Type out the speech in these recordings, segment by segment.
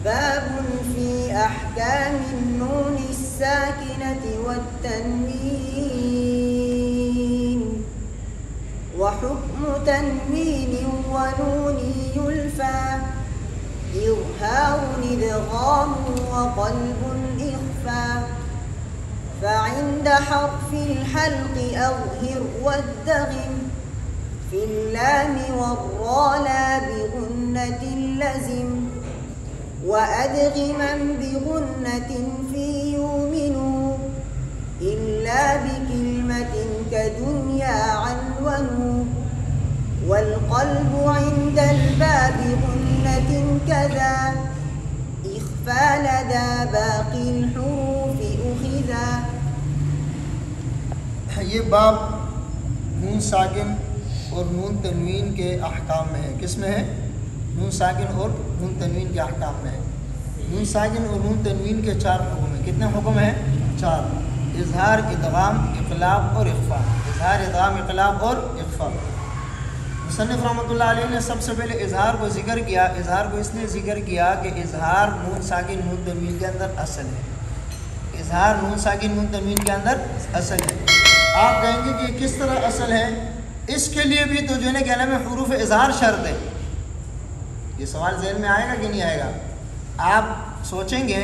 باب في أحكام النون الساكنة والتنوين وحكم تنوين ونون يلفى إظهار إدغام وقلب إخفى فعند حرف الحلق أظهر وادغم في اللام والراء لا بغنة لزم وأدغما بغنة في يؤمنوا إلا بكلمة كدنيا عنونوا والقلب عند الباب غنة كذا إخفى لدى باقي الحروف أخذا. یہ باب نون ساکن اور نون تنوین کے احکام میں ہے. کس میں ہے؟ نون ساکن اور نون تنوین کے احکام میں ہے. نون ساکن اور نون تنوین کے 4 حکم ہیں. کتنے حکم ہیں؟ 4. اظہار، ادغام، اقلاب اور اخفاء. اظہار، ادغام، اقلاب اور اخفاء. مصنف رحمۃ اللہ علیہ نے سب سے پہلے اظہار کو ذکر کیا. اظہار کو اس لیے ذکر کیا کہ اظہار نون ساکن نون تنوین کے اندر اصل ہے. اظہار نون ساکن نون تنوین کے اندر اصل ہے. آپ کہیں گے کہ کس طرح اصل ہے؟ اس کے لیے بھی تو جو ہے کہنا میں حروف اظہار شرط ہے. یہ سوال ذہن میں آئے گا کہ نہیں آئے گا؟ آپ سوچیں گے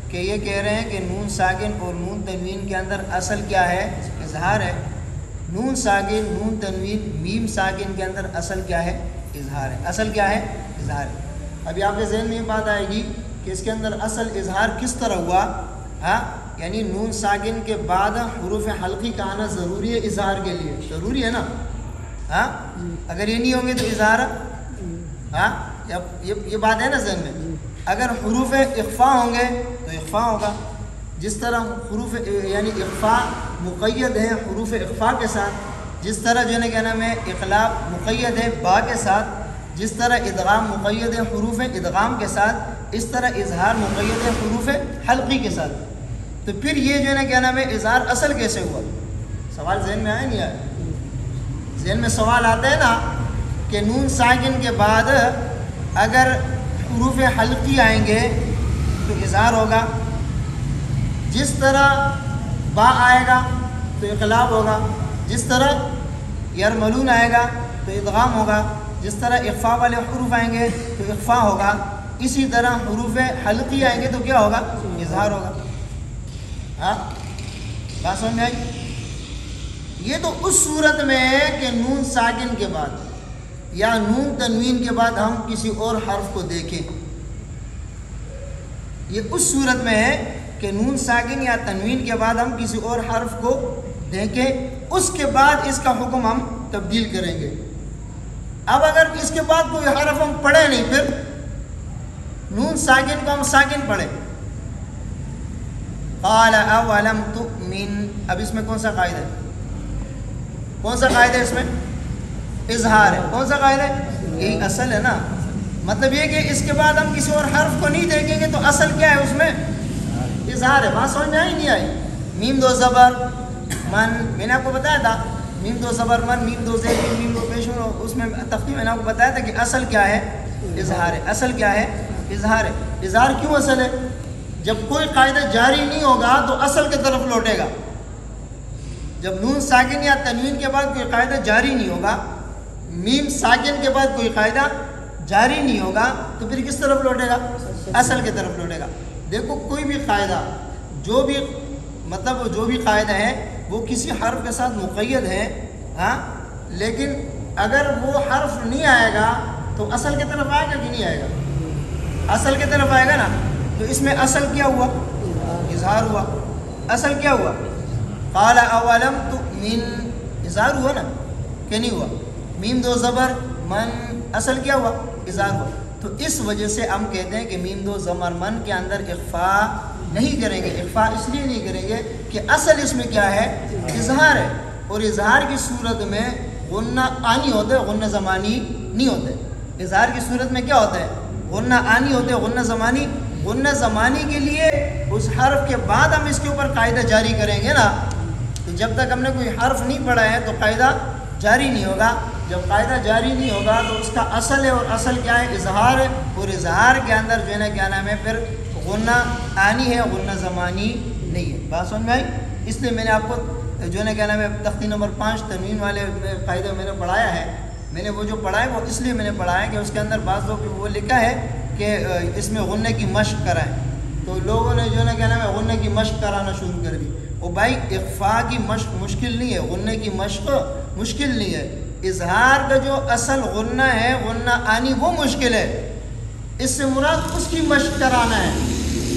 کہ یہ کہہ رہے ہیں کہ نون ساکن اور نون تنوین کے اندر اصل کیا ہے؟ اظہار ہے. نون ساکن نون تنوین میم ساکن کے اندر اصل کیا ہے؟ اظہار ہے. اصل کیا ہے؟ اظہار ہے. ابھی آپ کے ذہن میں یہ بات آئے گی کہ اس کے اندر اصل اظہار کس طرح ہوا. ہاں، یعنی نون ساکن کے بعد حروف حلقی کا آنا ضروری ہے اظہار کے لیے. ضروری ہے نا؟ ہاں، اگر یہ نہیں ہوں گے تو اظہار. ہاں، یہ بات ہے نا ذہن میں. اگر حروف اخفاء ہوں گے تو اخفاء ہوگا. جس طرح حروف یعنی اخفاء مقید ہے حروف اخفاء کے ساتھ، جس طرح جو ہے کیا نام ہے اقلاب مقید ہے با کے ساتھ، جس طرح ادغام مقید ہے حروف ادغام کے ساتھ، اس طرح اظہار مقید ہے حروف حلقی کے ساتھ. تو پھر یہ جو ہے کیا نام ہے اظہار اصل کیسے ہوا؟ سوال ذہن میں آیا نہیں آیا؟ ذہن میں سوال آتا ہے نا کہ نون ساکن کے بعد اگر حروف حلقی آئیں گے تو اظہار ہوگا. جس طرح با آئے گا تو اقلاب ہوگا. جس طرح یرملون آئے گا تو ادغام ہوگا. جس طرح اخفاء والے حروف آئیں گے تو اخفاء ہوگا. اسی طرح حروف حلقی آئیں گے تو کیا ہوگا؟ اظہار ہوگا. ہاں، بات سمجھ میں آئی؟ یہ تو اس صورت میں ہے کہ نون ساکن کے بعد یا نون تنوین کے بعد ہم کسی اور حرف کو دیکھیں. یہ اس صورت میں ہے کہ نون ساکن یا تنوین کے بعد ہم کسی اور حرف کو دیکھیں، اس کے بعد اس کا حکم ہم تبدیل کریں گے. اب اگر اس کے بعد کوئی حرف ہم پڑھیں نہیں، پھر نون ساکن کو ہم ساکن پڑھیں. قال اولم تؤمن. اب اس میں کون سا قاعدہ ہے؟ کون سا قاعدہ ہے اس میں؟ اظہار ہے. کون سا قاعدہ ہے؟ یہی اصل ہے نا. مطلب یہ کہ اس کے بعد ہم کسی اور حرف کو نہیں دیکھیں گے تو اصل کیا ہے اس میں؟ اظہار ہے. بات سمجھ میں آئی نہیں آئی؟ میم دو زبر من، میں نے آپ کو بتایا تھا میم دو زبر من، میم دو زیر، میم دو پیش، اس میں تفصیل میں نے آپ کو بتایا تھا کہ اصل کیا ہے؟ اظہار ہے. اصل کیا ہے؟ اظہار ہے. اظہار کیوں اصل ہے؟ جب کوئی قاعدہ جاری نہیں ہوگا تو اصل کی طرف لوٹے گا. جب نون ساکن یا تنوین کے بعد کوئی قاعدہ جاری نہیں ہوگا، میم ساکن کے بعد کوئی قاعدہ جاری نہیں ہوگا، تو پھر کس طرف لوٹے گا؟ اصل کی طرف لوٹے گا. دیکھو کوئی بھی قاعدہ جو بھی قاعدہ ہے وہ کسی حرف کے ساتھ مقید ہے. ہاں، لیکن اگر وہ حرف نہیں آئے گا تو اصل کی طرف آئے گا کہ نہیں آئے گا؟ اصل کی طرف آئے گا نا. تو اس میں اصل کیا ہوا؟ اظہار ہوا. اصل کیا ہوا؟ قال اولم تؤمن. اظہار ہوا نا کہ نہیں ہوا؟ میم دو زبر من، اصل کیا ہوا؟ اظہار ہوا. تو اس وجہ سے ہم کہتے ہیں کہ میم دو زبر من کے اندر اخفاء نہیں کریں گے. اخفاء اس لیے نہیں کریں گے کہ اصل اس میں کیا ہے؟ اظہار ہے. اور اظہار کی صورت میں غنہ آنی ہوتا ہے، غنہ زمانی نہیں ہوتا ہے. اظہار کی صورت میں کیا ہوتا ہے؟ غنہ آنی ہوتے ہیں، غنہ زمانی. غنہ زمانی کے لیے اس حرف کے بعد ہم اس کے اوپر قاعدہ جاری کریں گے نا. تو جب تک ہم نے کوئی حرف نہیں پڑھا ہے تو قاعدہ جاری نہیں ہوگا. جب قاعدہ جاری نہیں ہوگا تو اس کا اصل ہے، اور اصل کیا ہے؟ اظہار ہے، اور اظہار کے اندر جو ہے نا کیا نام ہے پھر غنہ آنی ہے، غنہ زمانی نہیں ہے۔ بات سمجھ میں آئی؟ اس لیے میں نے آپ کو جو ہے نا کیا نام ہے تختی نمبر 5 تنوین والے قاعدہ میں نے پڑھایا ہے۔ میں نے وہ جو پڑھا ہے وہ اس لیے میں نے پڑھا ہے کہ اس کے اندر بعض لوگ وہ لکھا ہے کہ اس میں غنہ کی مشق کرائیں، تو لوگوں نے جو ہے نا کیا نام ہے غنہ کی مشق کرانا شروع کر دی۔ وہ بھائی اخفاء کی مشق مشکل نہیں ہے، غنہ کی مشق مشکل نہیں ہے، اظہار کا جو اصل غنہ ہے، غنہ آنی، وہ مشکل ہے۔ اس سے مراد اس کی مشق کرانا ہے،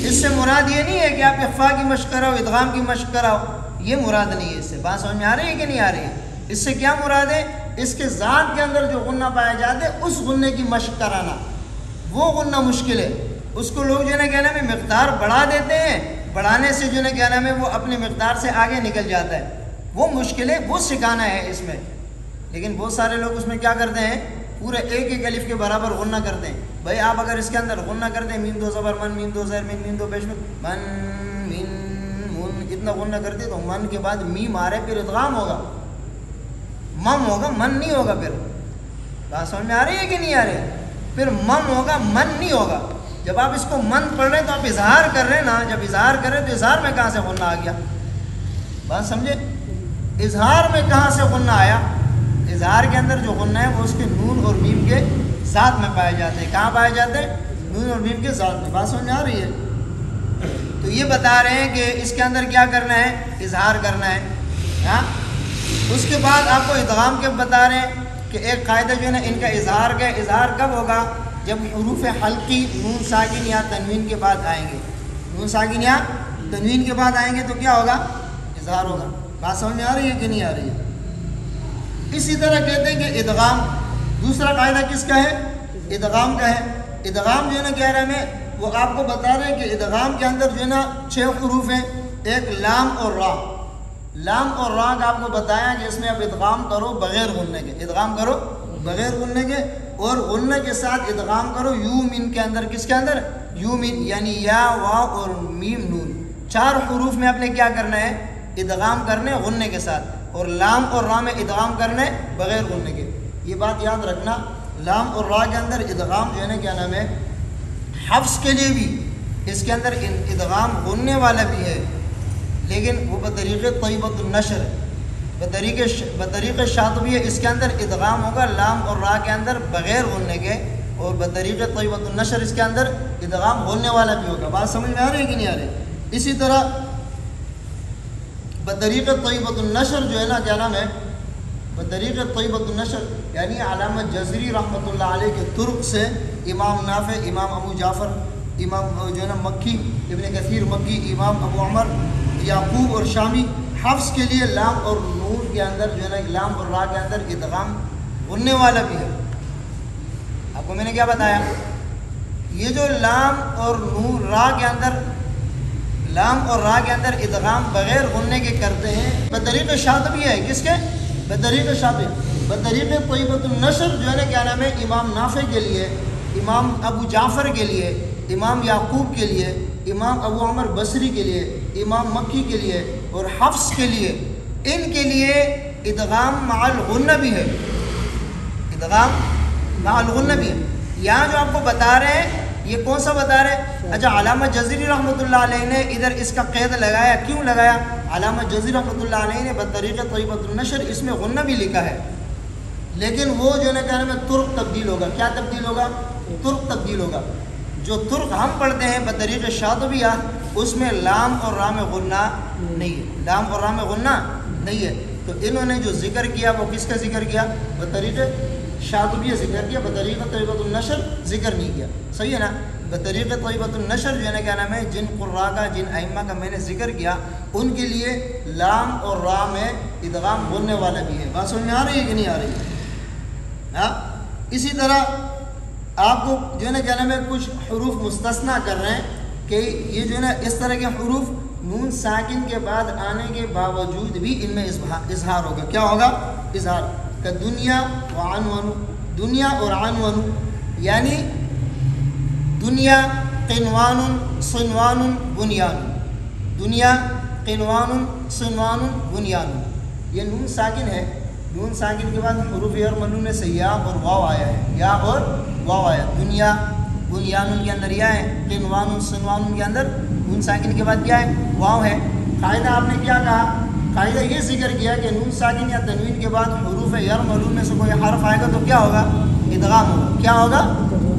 اس سے مراد یہ نہیں ہے کہ آپ اخفاء کی مشق کراؤ، ادغام کی مشق کراؤ، یہ مراد نہیں ہے۔ اس سے بات سمجھ میں آ رہی ہے کہ نہیں آ رہی ہے؟ اس سے کیا مراد ہے؟ اس کے ذات کے اندر جو غنہ پایا جاتا ہے اس غنے کی مشق کرانا، وہ غنہ مشکل ہے۔ اس کو لوگ جو ہے نا کیا نام ہے مقدار بڑھا دیتے ہیں، بڑھانے سے جو ہے نا کیا نام ہے وہ اپنی مقدار سے آگے نکل جاتا ہے، وہ مشکل ہے، وہ سکھانا ہے اس میں۔ لیکن بہت سارے لوگ اس میں کیا کرتے ہیں؟ پورے ایک ایک الف کے برابر غنہ کرتے ہیں۔ بھائی آپ اگر اس کے اندر غنہ کرتے ہیں، میم 2 زبر من، میم 2 زیر من، میم 2 پیش من، من من، اتنا غنہ کرتے تو من کے بعد میم آ رہے پھر ادغام ہوگا، مم ہوگا، من نہیں ہوگا۔ پھر بات سمجھ میں آ رہی ہے کہ نہیں آ رہی ہے؟ پھر مم ہوگا، من نہیں ہوگا۔ جب آپ اس کو من پڑھ رہے ہیں تو آپ اظہار کر رہے ہیں نا، جب اظہار کر رہے ہیں تو اظہار میں کہاں سے غنہ آ گیا؟ بات سمجھے؟ اظہار میں کہاں سے غنہ آیا؟ اظہار کے اندر جو غنہ ہے وہ اس کے نون اور میم کے ذات میں پائے جاتے ہیں۔ کہاں پائے جاتے ہیں؟ نون اور میم کے ذات میں۔ بات سمجھ میں آ رہی ہے؟ تو یہ بتا رہے ہیں کہ اس کے اندر کیا کرنا ہے؟ اظہار کرنا ہے۔ ہاں، اس کے بعد آپ کو ادغام کے بتا رہے ہیں کہ ایک قاعدہ جو ہے نا ان کا اظہار کا، اظہار کب ہوگا؟ جب حروف حلقی نون ساکن یا تنوین کے بعد آئیں گے، نون ساکن یا تنوین کے بعد آئیں گے تو کیا ہوگا؟ اظہار ہوگا۔ بات سمجھ میں آ رہی ہے کہ نہیں آ رہی ہے؟ اسی طرح کہتے ہیں کہ ادغام، دوسرا قاعدہ کس کا ہے؟ ادغام کا ہے۔ ادغام جو ہے نا کہہ رہے ہیں وہ آپ کو بتا رہے ہیں کہ ادغام کے اندر جو ہے نا 6 حروف ہیں، ایک لام اور را۔ لام اور را کا آپ کو بتایا کہ اس میں اب ادغام کرو بغیر غننے کے، ادغام کرو بغیر غننے کے، اور غننے کے ساتھ ادغام کرو یومن کے اندر۔ کس کے اندر؟ یومن، یعنی یا، واو اور میم نون، 4 حروف میں آپ نے کیا کرنا ہے؟ ادغام کرنے غننے کے ساتھ، اور لام اور را میں ادغام کرنے بغیر غننے کے۔ یہ بات یاد رکھنا، لام اور را کے اندر ادغام جو ہے نا کیا نام ہے حفظ کے لیے بھی اس کے اندر ادغام غننے والا بھی ہے، لیکن وہ بطریق طیبۃ النشر، بطریق شاطبیہ اس کے اندر ادغام ہوگا لام اور را کے اندر بغیر غننے کے، اور بطریق طیبۃ النشر اس کے اندر ادغام غننے والا بھی ہوگا۔ بات سمجھ میں آ رہی ہے کہ نہیں آ رہی؟ اسی طرح بطریق طیبۃ النشر جو ہے نا کیا نام ہے، بطریق طیبۃ النشر یعنی علامہ جزری رحمۃ اللہ علیہ کے طرق سے امام نافع، امام ابو جعفر، امام جو ہے نا مکی، ابن کثیر مکی، امام ابو عمر، یعقوب اور شامی، حفظ کے لیے لام اور نون کے اندر جو ہے نا لام اور را کے اندر ادغام غننے والا بھی ہے۔ آپ کو میں نے کیا بتایا؟ یہ جو لام اور نون را کے اندر، لام اور را کے اندر ادغام بغیر غننے کے کرتے ہیں بطریق شاطبیہ ہے۔ کس کے؟ بطریق شاطبیہ۔ بطریق طیبۃ النشر جو ہے نا کیا نام ہے امام نافع کے لیے، امام ابو جعفر کے لیے، امام یعقوب کے لیے، امام ابو عمر بصری کے لیے، امام مکی کے لیے اور حفص کے لیے، ان کے لیے ادغام مع الغنہ بھی ہے، ادغام مع الغنہ بھی ہے۔ یہاں جو آپ کو بتا رہے ہیں یہ کون سا بتا رہے ہیں؟ اچھا، علامہ جزری رحمۃ اللہ علیہ نے ادھر اس کا قید لگایا، کیوں لگایا؟ علامہ جزری رحمۃ اللہ علیہ نے بطریق طیبۃ النشر اس میں غنہ بھی لکھا ہے، لیکن وہ جو ہے نا کہنے میں ترک تبدیل ہوگا۔ کیا تبدیل ہوگا؟ ترک تبدیل ہوگا۔ جو ترک ہم پڑھتے ہیں بطریق شاطبیہ اس میں لام اور را میں غنہ نہیں ہے، لام اور را میں غنہ نہیں ہے۔ تو انہوں نے جو ذکر کیا وہ کس کا ذکر کیا؟ بطریق شاطبیہ ذکر کیا، بطریق طیبۃ النشر ذکر نہیں کیا۔ صحیح ہے نا؟ بطریق طیبۃ النشر جو ہے نا کیا نام ہے جن قراء کا، جن ائمہ کا میں نے ذکر کیا، ان کے لیے لام اور را میں ادغام غننے والا بھی ہے۔ بات سمجھ میں آ رہی ہے کہ نہیں آ رہی ہے؟ ہاں، اسی طرح آپ کو جو ہے نا کیا نام ہے کچھ حروف مستثنا کر رہے ہیں کہ یہ جو ہے نا اس طرح کے حروف نون ساکن کے بعد آنے کے باوجود بھی ان میں اظہار ہوگا۔ کیا ہوگا؟ اظہار کا دنیا و عنوان، دنیا اور عنوان، یعنی دنیا قنوان صنوان بنیان، دنیا قنوان صنوان بنیان، یہ نون ساکن ہے، نون ساکن کے بعد حروف اور ملون سے یا اور واو آیا ہے، یا اور واو آیا. دنیا بنیان کے اندر یا ہے، قنوان سنوان کے اندر نون ساکن کے بعد کیا ہے؟ واو ہے. قاعدہ آپ نے کیا کہا؟ قاعدہ یہ ذکر کیا کہ نون ساکن یا تنوین کے بعد حروف یرملون میں سے کوئی حرف آئے گا تو کیا ہوگا؟ ادغام ہوگا. کیا ہوگا؟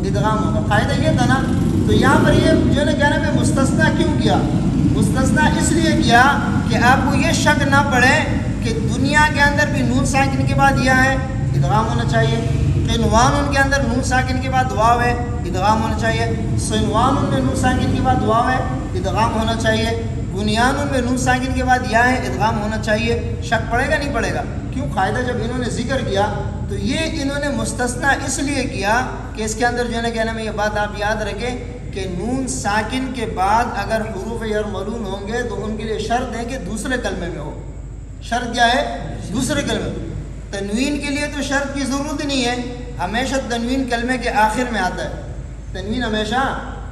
ادغام ہوگا. قاعدہ یہ تھا نا. تو یہاں پر یہ جو ہے نا کہنا میں مستثنا کیوں کیا؟ مستثنا اس لیے کیا کہ آپ کو یہ شک نہ پڑے کہ دنیا کے اندر بھی نون ساکن کے بعد یا ہے، ادغام ہونا چاہیے. قنوان کے اندر نون ساکن کے بعد واو ہے، ادغام ہونا چاہیے. صنوان میں نون ساکن کے بعد واو ہے، ادغام ہونا چاہیے. بنیان میں نون ساکن کے بعد یا ہے، ادغام ہونا چاہیے. شک پڑے گا نہیں پڑے گا؟ کیوں؟ قاعدہ جب انہوں نے ذکر کیا تو یہ انہوں نے مستثنا اس لیے کیا کہ اس کے اندر جو ہے نا کہنا میں یہ بات آپ یاد رکھیں کہ نون ساکن کے بعد اگر حروف یرملون ہوں گے تو ان کے لیے شرط ہے کہ دوسرے کلمے میں ہو. شرط کیا ہے؟ دوسرے کلمے. تنوین کے لیے تو شرط کی ضرورت ہی نہیں ہے، ہمیشہ تنوین کلمے کے آخر میں آتا ہے. تنوین ہمیشہ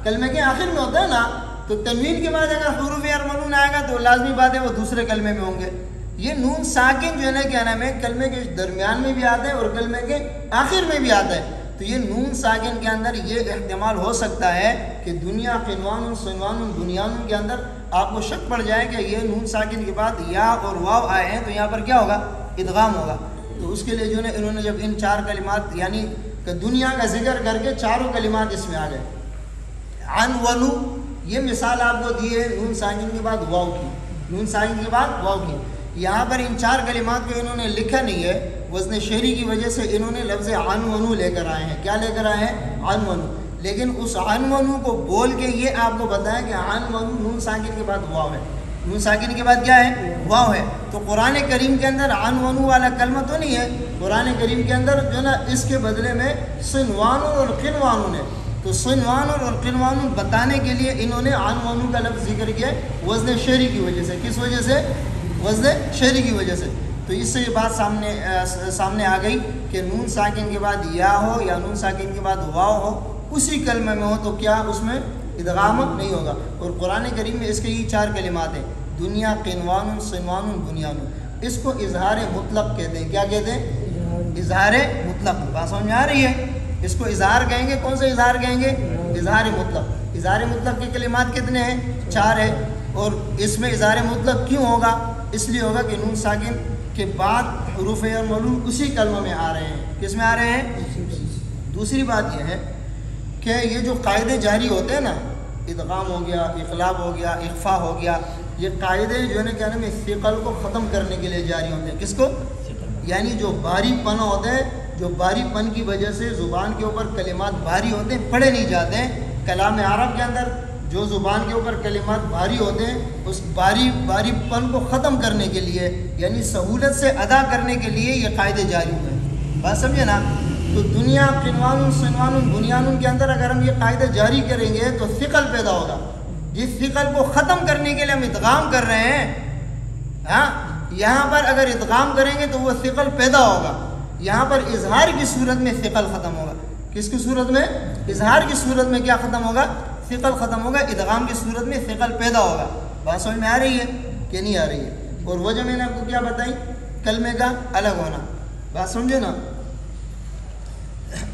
کلمے کے آخر میں ہوتا ہے نا. تو تنوین کے بعد اگر حروف یرملون آئے گا تو لازمی بات ہے وہ دوسرے کلمے میں ہوں گے. یہ نون ساکن جو ہے نا کیا نام ہے کلمے کے درمیان میں بھی آتا ہے اور کلمے کے آخر میں بھی آتا ہے. تو یہ نون ساکن کے اندر یہ احتمال ہو سکتا ہے کہ دنیا قنوان سنوان بنیان کے اندر آپ کو شک پڑ جائے کہ یہ نون ساکن کے بعد یا اور واو آئے ہیں تو یہاں پر کیا ہوگا؟ ادغام ہوگا. تو اس کے لیے جو ہے انہوں نے جب ان چار کلمات یعنی کہ دنیا کا ذکر کر کے چاروں کلمات اس میں آ گئے. عنونو یہ مثال آپ کو دی ہے نون ساکن کے بعد واو کی. نون ساکن کے بعد واو کی. یہاں پر ان چار کلمات کو انہوں نے لکھا نہیں ہے، وزن شعری کی وجہ سے انہوں نے لفظ عنونو لے کر آئے ہیں. کیا لے کر آئے ہیں؟ عنونو. لیکن اس عنونو کو بول کے یہ آپ کو بتایا کہ عنونو نون ساکن کے بعد واو ہے. نون ساکن کے بعد کیا ہے؟ واو ہے. تو قرآن کریم کے اندر عنونو والا کلمہ تو نہیں ہے. قرآن کریم کے اندر جو ہے نا اس کے بدلے میں صنوان اور قنوان ہے. تو صنوان اور قنوان بتانے کے لیے انہوں نے عنونو کا لفظ ذکر کیا وزن شعری کی وجہ سے. کس وجہ سے؟ وزن شعری کی وجہ سے. تو اس سے یہ بات سامنے آ گئی کہ نون ساکن کے بعد یا ہو یا نون ساکن کے بعد واو ہو اسی کلمے میں ہو تو کیا اس میں ادغام نہیں ہوگا. اور قرآن کریم میں اس کے یہ چار کلمات ہیں دنیا قنوان صنوان بنیان. اس کو اظہار مطلق کہتے ہیں. کیا کہتے ہیں؟ اظہار مطلق. بات سمجھ میں آ رہی ہے؟ اس کو اظہار کہیں گے. کون سے اظہار کہیں گے؟ اظہار مطلق. اظہار مطلق کے کلمات کتنے ہیں؟ چار ہے. اور اس میں اظہار مطلق کیوں ہوگا؟ اس لیے ہوگا کہ نون ساکن کے بعد حروف یرملون اسی کلمہ میں آ رہے ہیں. کس میں آ رہے ہیں؟ دوسری بات یہ ہے کہ یہ جو قاعدے جاری ہوتے ہیں نا ادغام ہو گیا، اقلاب ہو گیا، اخفاء ہو گیا، یہ قاعدے جو ہے نا کیا نام ہے ثقل کو ختم کرنے کے لیے جاری ہوتے ہیں. کس کو؟ یعنی جو باری پن ہوتے ہیں، جو باری پن کی وجہ سے زبان کے اوپر کلمات بھاری ہوتے ہیں، پڑھے نہیں جاتے ہیں. کلام عرب کے اندر جو زبان کے اوپر کلمات بھاری ہوتے ہیں اس باری پن کو ختم کرنے کے لیے یعنی سہولت سے ادا کرنے کے لیے یہ قاعدے جاری ہوئے ہیں. بات سمجھے نا؟ تو دنیا قنوان صنوان بنیان کے اندر اگر ہم یہ قاعدے جاری کریں گے تو ثقل پیدا ہوگا. جس ثقل کو ختم کرنے کے لیے ہم ادغام کر رہے ہیں ہاں یہاں پر اگر ادغام کریں گے تو وہ ثقل پیدا ہوگا. یہاں پر اظہار کی صورت میں ثقل ختم ہوگا. کس کی صورت میں؟ اظہار کی صورت میں کیا ختم ہوگا؟ ثقل ختم ہوگا. ادغام کی صورت میں ثقل پیدا ہوگا. بات سمجھ میں آ رہی ہے کہ نہیں آ رہی ہے؟ اور وجہ میں نے آپ کو کیا بتائی؟ کلمے کا الگ ہونا. بات سمجھے نا؟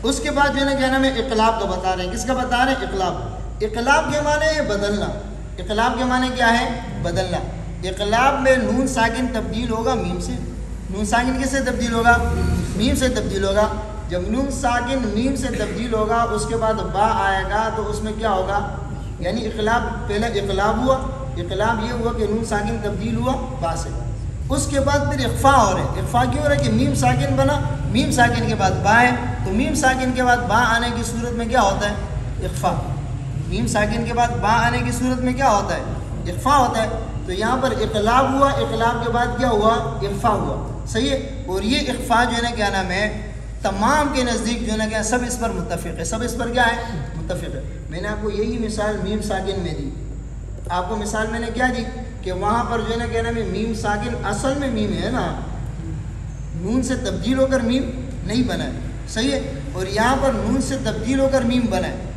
اس کے بعد جو ہے نا کیا نام ہے اقلاب کا بتا رہے ہیں. کس کا بتا رہے ہیں؟ اقلاب. اقلاب کے معنی ہے بدلنا. اقلاب کے معنی کیا ہے؟ بدلنا. اقلاب میں نون ساکن تبدیل ہوگا میم سے. نون ساکن کس سے تبدیل ہوگا؟ میم سے تبدیل ہوگا. جب نون ساکن میم سے تبدیل ہوگا اس کے بعد با آئے گا تو اس میں کیا ہوگا؟ یعنی اقلاب پہلے اقلاب ہوا. اقلاب یہ ہوا کہ نون ساکن تبدیل ہوا با سے. اس کے بعد پھر اخفاء ہو رہا ہے. اخفاء کیوں ہو رہا ہے کہ میم ساکن بنا، میم ساکن کے بعد با ہے تو میم ساکن کے بعد با آنے کی صورت میں کیا ہوتا ہے؟ اخفاء. میم ساکن کے بعد با آنے کی صورت میں کیا ہوتا ہے؟ اخفاء ہوتا ہے. تو یہاں پر اقلاب ہوا، اقلاب کے بعد کیا ہوا؟ اخفاء ہوا. صحیح ہے. اور یہ اخفاء جو ہے نا کیا نام ہے تمام کے نزدیک جو ہے نا کیا سب اس پر متفق ہے. سب اس پر کیا ہے؟ متفق ہے. میں نے آپ کو یہی مثال میم ساکن میں دی. آپ کو مثال میں نے کیا دی کہ وہاں پر جو ہے نا کیا نام ہے میم ساکن اصل میں میم ہے نا، نون سے تبدیل ہو کر میم نہیں بنا ہے. صحیح ہے. اور یہاں پر نون سے تبدیل ہو کر میم بنا ہے.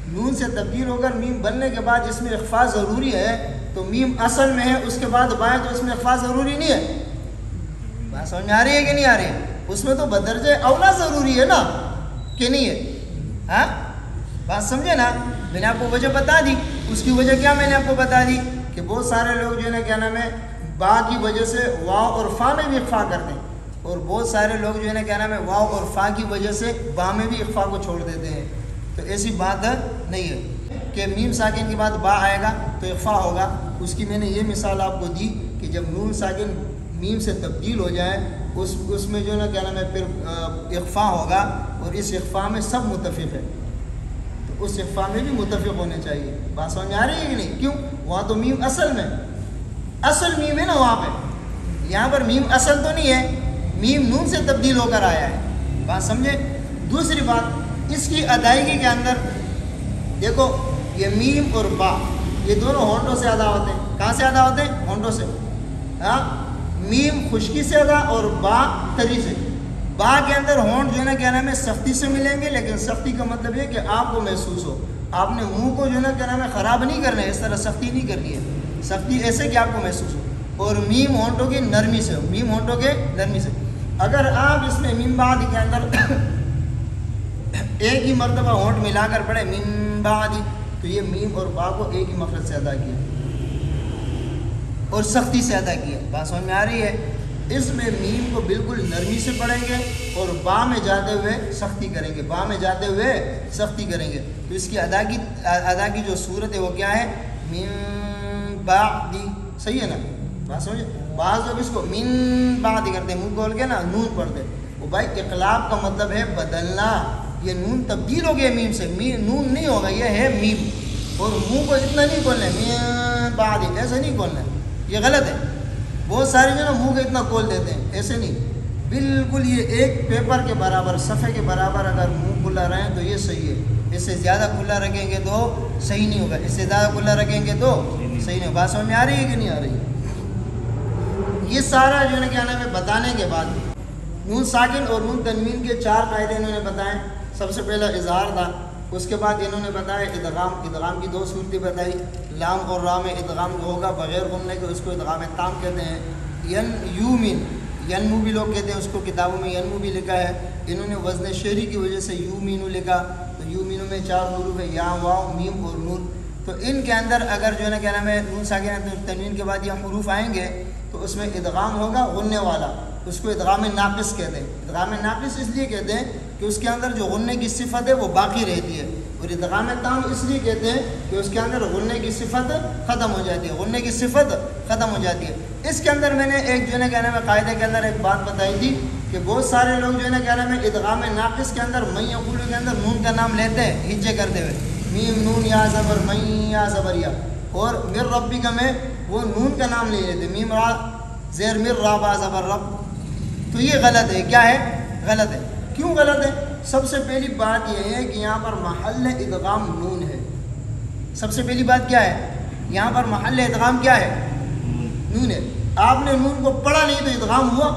نون سے تبدیل ہو کر میم بننے کے بعد اس میں اخفاء ضروری ہے. تو میم اصل میں ہے اس کے بعد با ہے تو اس میں اخفاء ضروری نہیں ہے. بات سمجھ میں آ رہی ہے کہ نہیں آ رہی ہے؟ اس میں تو بدرجہ اولا ضروری ہے نا کہ نہیں ہے؟ ہاں بات سمجھے نا؟ میں نے آپ کو وجہ بتا دی. اس کی وجہ کیا میں نے آپ کو بتا دی کہ بہت سارے لوگ جو ہے نا کیا نام ہے با کی وجہ سے واو اور فا میں بھی اخفا کرتے ہیں, اور بہت سارے لوگ جو ہے نا کیا نام ہے واو اور فا کی وجہ سے با میں بھی اخفا کو چھوڑ دیتے ہیں. تو ایسی بات نہیں ہے کہ میم ساکن کے بعد با آئے گا تو اخفا ہوگا. اس کی میں نے یہ مثال آپ کو دی کہ جب نون ساکن میم سے تبدیل ہو جائے اس میں جو ہے نا کیا نام ہے پھر اخفا ہوگا, اور اس اخفا میں سب متفق ہے, تو اس اخفا میں بھی متفق ہونے چاہیے. بات سمجھ آ رہی ہے کہ نہیں؟ کیوں؟ وہاں تو میم اصل میں اصل میم ہے نا وہاں پہ, یہاں پر میم اصل تو نہیں ہے, میم نون سے تبدیل ہو کر آیا ہے. بات سمجھے؟ دوسری بات اس کی ادائیگی کے اندر دیکھو, یہ میم اور با یہ دونوں ہونٹوں سے ادا ہوتے ہیں. کہاں سے ادا ہوتے ہیں؟ ہونٹوں سے. ہاں میم خشکی سے ادا اور با تری سے. با کے اندر ہونٹ جو ہے نا کیا نام ہے سختی سے ملیں گے, لیکن سختی کا مطلب یہ کہ آپ کو محسوس ہو, آپ نے منہ کو جو ہے نا کیا نام ہے خراب نہیں کرنا ہے, اس طرح سختی نہیں کرنی ہے, سختی ایسے کہ آپ کو محسوس ہو. اور میم ہونٹوں کی نرمی سے, میم ہونٹوں کے نرمی سے. اگر آپ اس میں میم بعد کے اندر ایک ہی مرتبہ ہونٹ ملا کر پڑھے میم بعد, تو یہ میم اور با کو ایک ہی مخرج سے ادا کیا اور سختی سے ادا کیا. بات سمجھ میں آ رہی ہے؟ اس میں میم کو بالکل نرمی سے پڑھیں گے اور با میں جاتے ہوئے سختی کریں گے, با میں جاتے ہوئے سختی کریں گے. تو اس کی ادا کی جو صورت ہے وہ کیا ہے؟ میم بعد. صحیح ہے نا؟ بات سمجھے؟ بعض لوگ اس کو مین بعد کرتے ہیں, منہ کھول کے نا نون پڑھتے. وہ بھائی اقلاب کا مطلب ہے بدلنا. یہ نون تبدیل ہو گیا میم سے, نون نہیں ہوگا, یہ ہے میم. اور منہ کو اتنا نہیں کھولنا ہے میم بعد, ایسے نہیں کھولنا ہے, یہ غلط ہے. بہت سارے جو نا منہ کو اتنا کھول دیتے ہیں, ایسے نہیں. بالکل یہ ایک پیپر کے برابر, صفحے کے برابر اگر منہ کھلا رہیں تو یہ صحیح ہے. اس سے زیادہ کھلا رکھیں گے تو صحیح نہیں ہوگا, اس سے زیادہ کھلا رکھیں گے تو صحیح نہیں ہوگا. بات سمجھ میں آ رہی ہے کہ نہیں آ رہی ہے؟ یہ سارا جو ہے نا کیا نام ہے بتانے کے بعد نون ساکن اور نون تنوین کے 4 قاعدے انہوں نے بتائے. سب سے پہلا اظہار تھا, اس کے بعد انہوں نے بتایا ادغام. ادغام کی 2 صورتیں بتائی. لام اور را میں ادغام جو ہوگا بغیر غننے کے اس کو ادغام تام کہتے ہیں. یومن ینمو بھی لوگ کہتے ہیں, اس کو کتابوں میں ینمو بھی لکھا ہے. انہوں نے وزن شعری کی وجہ سے یومینو لکھا. تو یومینو میں 4 حروف ہے, یا واو میم اور نون. تو ان کے اندر اگر جو ہے نا کیا نام ہے نون ساکن تنوین کے بعد یہ حروف آئیں گے تو اس میں ادغام ہوگا غننے والا, اس کو ادغام ناقص کہتے ہیں. ادغام ناقص اس لیے کہتے ہیں کہ اس کے اندر جو غننے کی صفت ہے وہ باقی رہتی ہے, اور ادغام تام اس لیے کہتے ہیں کہ اس کے اندر غننے کی صفت ختم ہو جاتی ہے, غننے کی صفت ختم ہو جاتی ہے. اس کے اندر میں نے ایک جو ہے نا کیا نام ہے قاعدے کے اندر ایک بات بتائی تھی کہ بہت سارے لوگ جو ہے نا کیا نام ہے ادغام ناقص کے اندر من یقول کے اندر نون کا نام لیتے ہیں ہجے کرتے ہوئے, میم نون یا زبر من یا زبر یا, اور مر ربی کا میں وہ نون کا نام لے لیتے میم را زیر مر را با زبر رب. تو یہ غلط ہے. کیا ہے؟ غلط ہے. کیوں غلط ہے؟ سب سے پہلی بات یہ ہے کہ یہاں پر محل ادغام نون ہے. سب سے پہلی بات کیا ہے؟ یہاں پر محل ادغام کیا ہے؟ نون ہے. آپ نے نون کو پڑھا نہیں تو ادغام ہوا؟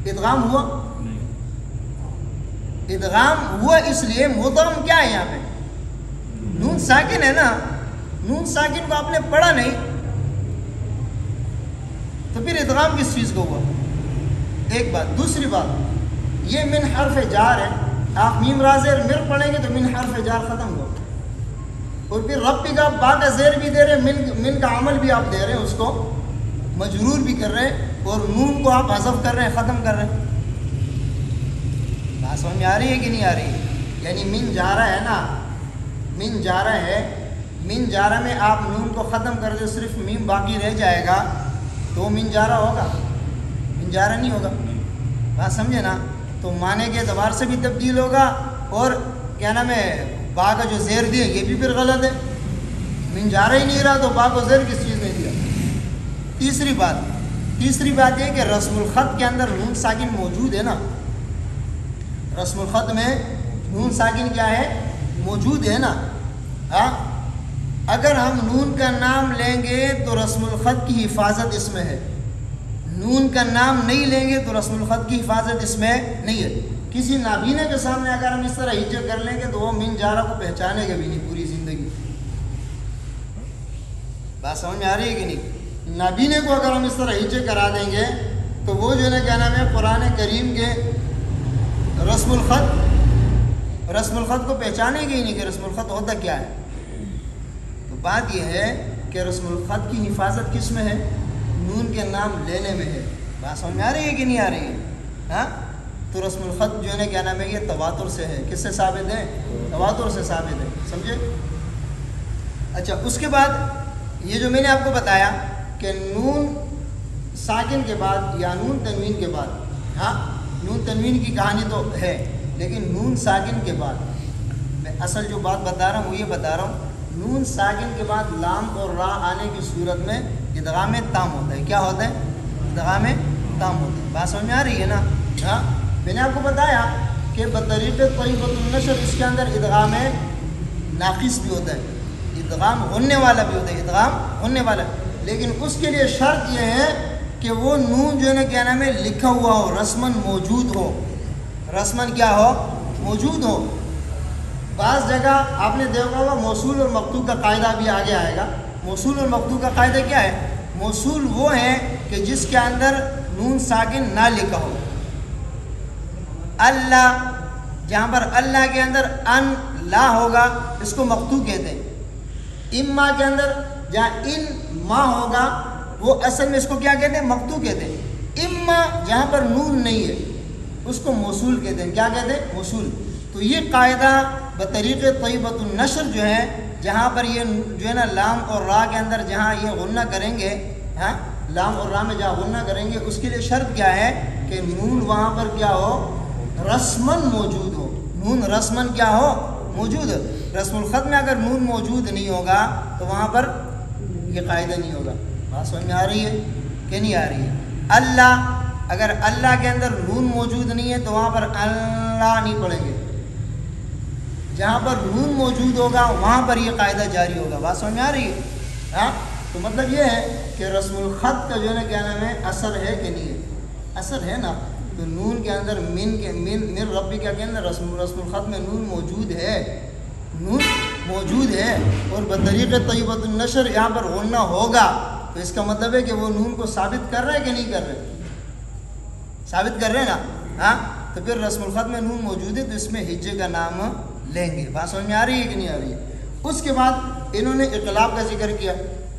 ادغام ہوا؟ ادغام ہوا اس لیے مدغم کیا ہے یہاں پہ؟ نون ساکن ہے نا. نون ساکن کو آپ نے پڑھا نہیں تو پھر ادغام کس چیز کو ہوا؟ ایک بات. دوسری بات یہ من حرف جار ہے, آپ میم را زیر مر پڑھیں گے تو من حرف جار ختم ہوا, اور پھر رب کا با کا زیر بھی دے رہے, من کا عمل بھی آپ دے رہے ہیں, اس کو مجرور بھی کر رہے ہیں, اور نون کو آپ حذف کر رہے ہیں, ختم کر رہے ہیں. بات سمجھ میں آ رہی ہے کہ نہیں آ رہی ہے؟ یعنی من جارہ ہے نا, من جارہ ہے, من جارہ میں آپ نون کو ختم کر دیں, صرف میم باقی رہ جائے گا تو من جارہ ہوگا, من جارہ نہیں ہوگا. بات سمجھے نا؟ تو معنی کے اعتبار سے بھی تبدیل ہوگا, اور کیا نام ہے با کا جو زیر دیا یہ بھی پھر غلط ہے. من جارہ ہی نہیں رہا تو با کو زیر کس چیز نے دیا؟ تیسری بات یہ کہ رسم الخط کے اندر نون ساکن موجود ہے نا. رسم الخط میں نون ساکن کیا ہے؟ موجود ہے نا. ہاں اگر ہم نون کا نام لیں گے تو رسم الخط کی حفاظت اس میں ہے, نون کا نام نہیں لیں گے تو رسم الخط کی حفاظت اس میں نہیں ہے. کسی نابینے کے سامنے اگر ہم اس طرح ہجے کر لیں گے تو وہ من جارہ کو پہچانے گا بھی نہیں پوری زندگی. بات سمجھ میں آ رہی ہے کہ نہیں؟ نابینے کو اگر ہم اس طرح ہجے کرا دیں گے تو وہ جو ہے نا کیا نام ہے قرآن کریم کے رسم الخط کو پہچانے گے ہی نہیں کہ رسم الخط ہوتا کیا ہے. تو بات یہ ہے کہ رسم الخط کی حفاظت کس میں ہے؟ نون کے نام لینے میں ہے. بات سمجھ میں آ رہی ہے کہ نہیں آ رہی ہے؟ ہاں تو رسم الخط جو ہے نا کیا نام ہے یہ تواتر سے ہے. کس سے ثابت ہے؟ تواتر سے ثابت ہے. سمجھے؟ اچھا اس کے بعد یہ جو میں نے آپ کو بتایا کہ نون ساکن کے بعد یا نون تنوین کے بعد، ہاں نون تنوین کی کہانی تو ہے لیکن نون ساکن کے بعد میں اصل جو بات بتا رہا ہوں وہ یہ بتا رہا ہوں، نون ساکن کے بعد لام اور را آنے کی صورت میں ادغام تام ہوتا ہے. کیا ہوتا ہے؟ ادغام تام ہوتا ہے. بات سمجھ میں آ رہی ہے نا؟ ہاں میں نے آپ کو بتایا کہ بطریق طریقۃ النشر اس کے اندر ادغام ناقص بھی ہوتا ہے، ادغام ہونے والا بھی ہوتا ہے، ادغام ہونے والا، لیکن اس کے لیے شرط یہ ہے کہ وہ نون جو ہے نا کیا نام ہے لکھا ہوا ہو، رسماً موجود ہو، رسماً کیا ہو؟ موجود ہو. بعض جگہ آپ نے دیکھا ہوگا موصول اور مقطوع کا قاعدہ بھی آگے آئے گا. موصول اور مقطوع کا قاعدہ کیا ہے؟ موصول وہ ہے کہ جس کے اندر نون ساکن نہ لکھا ہو. اللہ، جہاں پر اللہ کے اندر ان لا ہوگا اس کو مقطوع کہتے ہیں. اما کے اندر جہاں ان ما ہوگا وہ اصل میں اس کو کیا کہتے ہیں؟ مقطوع کہتے ہیں. اما جہاں پر نون نہیں ہے اس کو موصول کہتے ہیں. کیا کہتے ہیں؟ موصول. تو یہ قاعدہ بطریق طیبۃ النشر جو ہے، جہاں پر یہ جو ہے نا لام اور را کے اندر جہاں یہ غنہ کریں گے، ہاں لام اور را میں جہاں غنہ کریں گے اس کے لیے شرط کیا ہے کہ نون وہاں پر کیا ہو؟ رسماً موجود ہو. نون رسماً کیا ہو؟ موجود. رسم الخط میں اگر نون موجود نہیں ہوگا تو وہاں پر یہ قاعدہ نہیں ہوگا. بات سمجھ میں آ رہی ہے کہ نہیں آ رہی ہے؟ اللہ، اگر اللہ کے اندر نون موجود نہیں ہے تو وہاں پر اللہ نہیں پڑھیں گے. جہاں پر نون موجود ہوگا وہاں پر یہ قاعدہ جاری ہوگا. بات سمجھ میں آ رہی ہے؟ ہاں تو مطلب یہ ہے کہ رسم الخط کا جو ہے نا کیا نام ہے اثر ہے کہ نہیں ہے؟ اثر ہے نا. تو نون کے اندر من ربی کا کے اندر رسم الخط میں نون موجود ہے، نون موجود ہے. اور بطریق طیبۃ النشر یہاں پر غنہ ہوگا تو اس کا مطلب ہے کہ وہ نون کو ثابت کر رہے ہیں کہ نہیں کر رہے؟ ثابت کر رہے ہیں نا. ہاں تو پھر رسم الخط میں نون موجود ہے تو اس میں ہجے کا نام لیں گے. بات سمجھ میں آ رہی ہے کہ نہیں آ رہی ہے؟ اس کے بعد انہوں نے اقلاب کا ذکر کیا.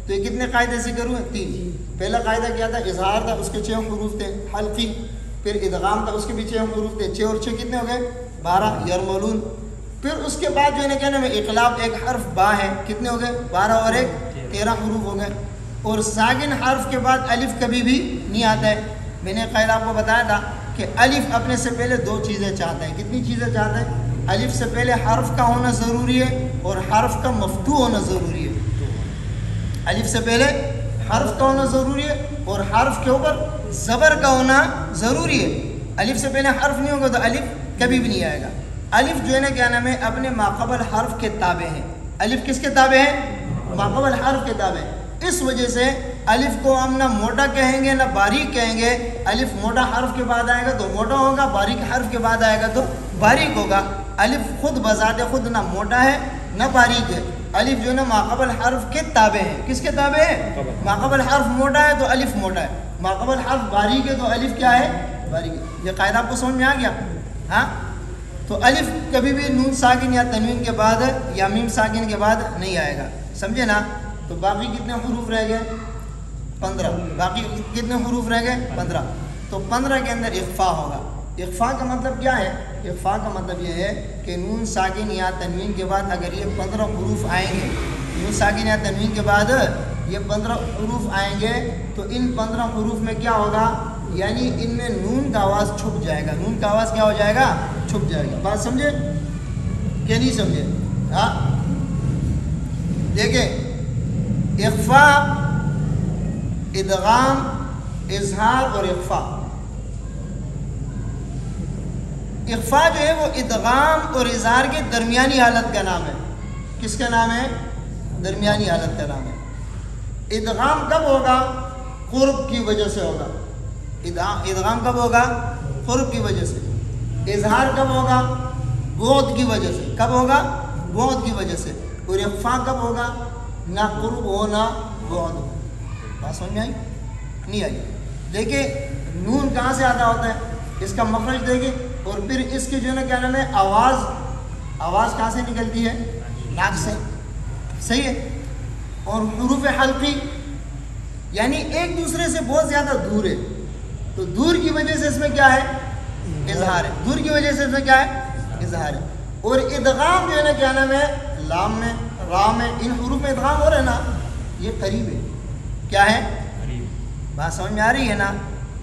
تو یہ کتنے قاعدے ذکر ہوئے؟ 3. پہلا قاعدہ کیا تھا؟ اظہار تھا، اس کے 6 حروف تھے حلقی. پھر ادغام تھا، اس کے بھی 6 حروف تھے. 6 اور 6 کتنے ہو گئے؟ 12 یرملون. پھر اس کے بعد جو ہے نا کیا نام ہے اقلاب، ایک حرف با ہے، کتنے ہو گئے؟ 12 اور 1 13 حروف ہو گئے. اور ساکن حرف کے بعد الف کبھی بھی نہیں آتا ہے. میں نے قاعدہ آپ کو بتایا تھا کہ الف اپنے سے پہلے 2 چیزیں چاہتا ہے. کتنی چیزیں چاہتا ہے؟ الف سے پہلے حرف کا ہونا ضروری ہے اور حرف کا مفتوح ہونا ضروری ہے. الف سے پہلے حرف کا ہونا ضروری ہے اور حرف کے اوپر زبر کا ہونا ضروری ہے. الف سے پہلے حرف نہیں ہوگا تو الف کبھی بھی نہیں آئے گا. الف جو ہے نا کیا نام ہے اپنے ماقبل حرف کے تابع ہے. الف کس کے تابع ہے؟ ماقبل حرف کے تابع ہے. اس وجہ سے الف کو ہم نہ موٹا کہیں گے نہ باریک کہیں گے. الف موٹا حرف کے بعد آئے گا تو موٹا ہوگا، باریک حرف کے بعد آئے گا تو باریک ہوگا. الف خود بذات خود نہ موٹا ہے نہ باریک ہے. الف جو ہے نا ماقبل حرف کے تابع ہے. کس کے تابع ہے؟ ماقبل حرف موٹا ہے تو الف موٹا ہے، ماقبل حرف باریک ہے تو الف کیا ہے؟ باریک ہے. یہ قاعدہ آپ کو سمجھ میں آ گیا؟ ہاں تو الف کبھی بھی نون ساکن یا تنوین کے بعد یا میم ساکن کے بعد نہیں آئے گا. سمجھے نا؟ تو باقی کتنے حروف رہ گئے؟ 15. باقی کتنے حروف رہ گئے؟ 15. تو 15 کے اندر اخفا ہوگا. اخفا کا مطلب کیا ہے؟ اخفا کا مطلب یہ ہے کہ نون ساکن یا تنوین کے بعد اگر یہ 15 حروف آئیں گے، نون ساکن یا تنوین کے بعد یہ 15 حروف آئیں گے تو ان 15 حروف میں کیا ہوگا؟ یعنی ان میں نون کا آواز چھپ جائے گا. نون کا آواز کیا ہو جائے گا؟ چھپ جائے گا. بات سمجھے کہ نہیں سمجھے؟ ہاں دیکھیں، اخفا، ادغام، اظہار اور اخفا. اخفا جو ہے وہ ادغام اور اظہار کے درمیانی حالت کا نام ہے. کس کا نام ہے؟ درمیانی حالت کا نام ہے. ادغام کب ہوگا؟ قرب کی وجہ سے ہوگا. ادغام کب ہوگا؟ قرب کی وجہ سے. اظہار کب ہوگا؟ بعد کی وجہ سے. کب ہوگا؟ بعد کی وجہ سے. اور اخفا کب ہوگا؟ نہ قرب ہو نہ بعد ہو. بات سمجھ میں آئی؟ نہیں آئی؟ دیکھیں نون کہاں سے ادا ہوتا ہے، اس کا مخرج دیکھیں، اور پھر اس کے جو ہے نا کیا نام ہے آواز کہاں سے نکلتی ہے، ناک سے، صحیح ہے. اور حروف حلقی یعنی ایک دوسرے سے بہت زیادہ دور ہے، تو دور کی وجہ سے اس میں کیا ہے، اظہار ہے. دور کی وجہ سے اس میں کیا ہے، اظہار ہے. اور ادغام جو ہے نا کیا نام ہے، لام میں را میں ان حروف میں ادغام ہو رہا ہے نا، یہ قریب ہے. کیا ہے، بات سمجھ میں آ رہی ہے نا.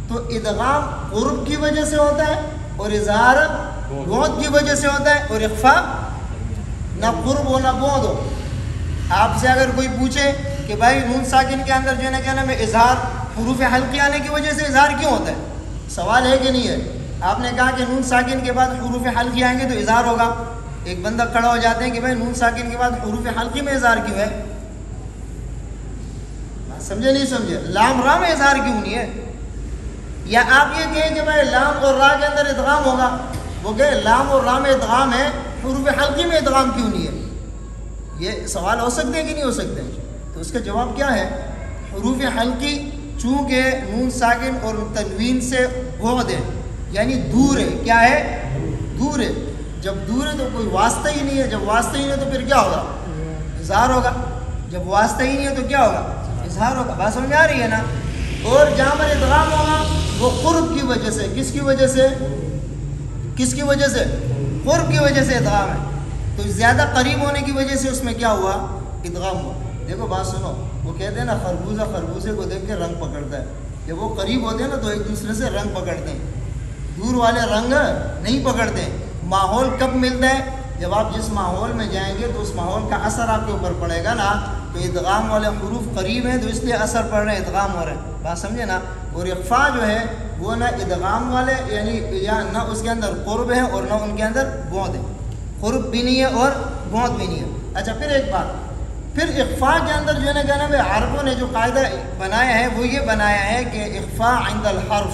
تو ادغام قرب کی وجہ سے ہوتا ہے اور اظہار بعد کی وجہ سے ہوتا ہے. اور اخفا نہ قرب ہو نہ بعد ہو. آپ سے اگر کوئی پوچھے کہ بھائی نون ساکن کے اندر جو ہے نا کیا نام ہے اظہار، حروف حلقی آنے کی وجہ سے اظہار کیوں ہوتا ہے، سوال ہے کہ نہیں ہے. آپ نے کہا کہ نون ساکن کے بعد حروف حلقی آئیں گے تو اظہار ہوگا. ایک بندہ کھڑا ہو جاتے ہیں کہ بھائی نون ساکن کے بعد حروف حلقی میں اظہار کیوں ہے، سمجھے نہیں سمجھے، لام را میں اظہار کیوں نہیں ہے. یا آپ یہ کہیں کہ بھائی لام اور را کے اندر ادغام ہوگا، وہ کہ لام اور را میں ادغام ہے، حروف حلقی میں ادغام کیوں نہیں ہے. یہ سوال ہو سکتے ہیں کہ نہیں ہو سکتے. تو اس کا جواب کیا ہے، حروف حلقی چونکہ نون ساکن اور تنوین سے بعد ہے، یعنی دور ہے. کیا ہے، دور ہے. جب دور ہے تو کوئی واسطہ ہی نہیں ہے، جب واسطہ ہی نہیں ہے تو پھر کیا ہوگا، اظہار ہوگا. جب واسطہ ہی نہیں ہے تو کیا ہوگا، اظہار ہوگا. بات سمجھ میں آ رہی ہے نا. اور جہاں پر ادغام ہوگا وہ قرب کی وجہ سے، کس کی وجہ سے، کس کی وجہ سے، قرب کی وجہ سے ادغام ہے. تو زیادہ قریب ہونے کی وجہ سے اس میں کیا ہوا، ادغام ہوا. دیکھو بات سنو، وہ کہتے ہیں نا خربوزہ خربوزے کو دیکھ کے رنگ پکڑتا ہے. جب وہ قریب ہوتے ہیں نا تو ایک دوسرے سے رنگ پکڑتے ہیں، دور والے رنگ نہیں پکڑتے. ماحول کب ملتا ہے، جب آپ جس ماحول میں جائیں گے تو اس ماحول کا اثر آپ کے اوپر پڑے گا نا. تو ادغام والے حروف قریب ہیں تو اس لیے اثر پڑ رہے ہیں، ادغام ہو رہے ہیں. بات سمجھے نا. اور اخفا جو ہے وہ نہ ادغام والے یعنی یا نہ اس کے اندر قرب ہے اور نہ ان کے اندر بعد ہے. قرب بھی نہیں ہے اور بعد بھی نہیں ہے. اچھا پھر ایک بات، پھر اخفا کے اندر جو ہے نا کہنا ہے عربوں نے جو قاعدہ بنایا ہے وہ یہ بنایا ہے کہ اخفا عند الحرف،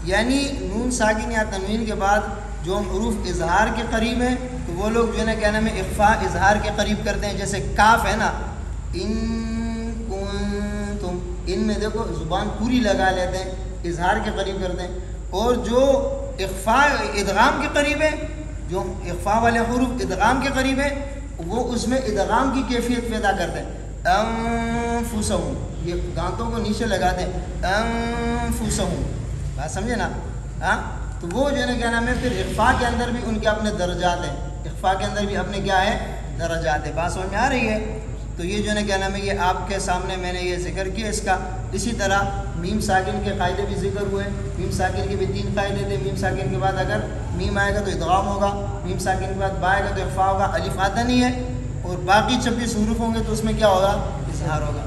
یعنی نون ساکن یا تنوین کے بعد جو حروف اظہار کے قریب ہیں تو وہ لوگ جو ہے نا کیا نام ہے اخفا اظہار کے قریب کرتے ہیں. جیسے کاف ہے نا، ان کنتم، ان میں دیکھو زبان پوری لگا لیتے ہیں، اظہار کے قریب کرتے ہیں. اور جو اخفا ادغام کے قریب ہے، جو اخفا والے حروف ادغام کے قریب ہیں وہ اس میں ادغام کی کیفیت پیدا کرتے ہیں. انفسہم، یہ دانتوں کو نیچے لگاتے ہیں، انفسہم. بات سمجھے نا. ہاں تو وہ جو ہے نا کیا نام ہے پھر اخفا کے اندر بھی ان کے اپنے درجات ہیں، اخفا کے اندر بھی اپنے کیا ہے، درجات ہیں. بات سمجھ میں آ رہی ہے. تو یہ جو ہے نا کیا نام ہے یہ آپ کے سامنے میں نے یہ ذکر کیا اس کا. اسی طرح میم ساکن کے قاعدے بھی ذکر ہوئے. میم ساکن کے بھی 3 قاعدے تھے. میم ساکن کے بعد اگر میم آئے گا تو ادغام ہوگا، میم ساکن کے بعد با آئے گا تو اخفا ہوگا، الف آتا نہیں ہے، اور باقی 26 حروف ہوں گے تو اس میں کیا ہوگا، اظہار ہوگا.